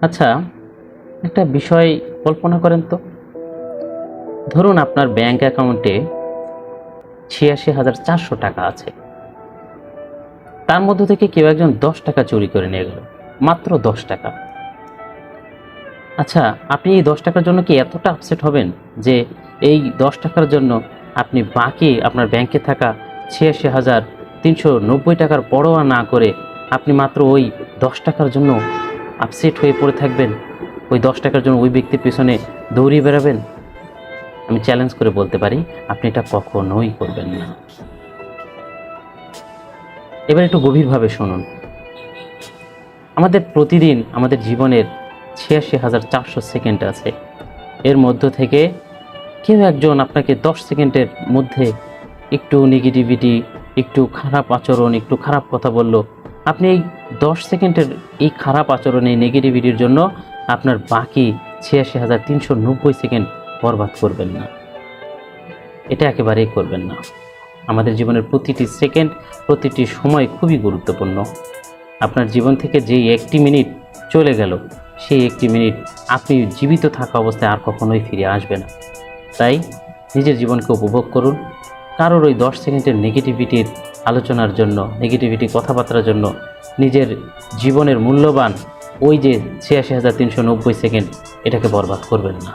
আচ্ছা, একটা বিষয় কল্পনা করেন তো। ধরুন আপনার ব্যাংক অ্যাকাউন্টে ৮৬,৪০০ টাকা আছে। তার মধ্য থেকে কেউ একজন ১০ টাকা চুরি করে নিয়ে গেল, মাত্র ১০ টাকা। আচ্ছা, আপনি এই ১০ টাকার জন্য কি এতটা আপসেট হবেন যে এই ১০ টাকার জন্য আপনি বাকি আপনার ব্যাংকে থাকা ৮৬,৩৯০ টাকার পরোয়া না করে আপনি মাত্র ওই ১০ টাকার জন্য আপসেট হয়ে পড়ে থাকবেন? ওই ১০ টাকার জন্য ওই ব্যক্তির পেছনে দৌড়িয়ে বেড়াবেন? আমি চ্যালেঞ্জ করে বলতে পারি, আপনি এটা কখনোই করবেন না। এবার একটু গভীরভাবে শুনুন। আমাদের প্রতিদিন আমাদের জীবনের ৮৬,৪০০ সেকেন্ড আছে। এর মধ্য থেকে কেউ একজন আপনাকে ১০ সেকেন্ডের মধ্যে একটু নেগেটিভিটি, একটু খারাপ আচরণ, একটু খারাপ কথা বলল। আপনি এই ১০ সেকেন্ডের এই খারাপ আচরণ, এই নেগেটিভিটির জন্য আপনার বাকি ৮৬,৩৯০ সেকেন্ড বরবাদ করবেন না। এটা একেবারেই করবেন না। আমাদের জীবনের প্রতিটি সেকেন্ড, প্রতিটি সময় খুবই গুরুত্বপূর্ণ। আপনার জীবন থেকে যেই ১টি মিনিট চলে গেল, সেই ১টি মিনিট আপনি জীবিত থাকা অবস্থায় আর কখনোই ফিরে আসবে না। তাই নিজের জীবনকে উপভোগ করুন। কারোর ওই ১০ সেকেন্ডের নেগেটিভিটির আলোচনার জন্য, নেগেটিভিটি কথাবার্তার জন্য নিজের জীবনের মূল্যবান ওই যে ৮৬,৩৯০ সেকেন্ড, এটাকে বরবাদ করবেন না।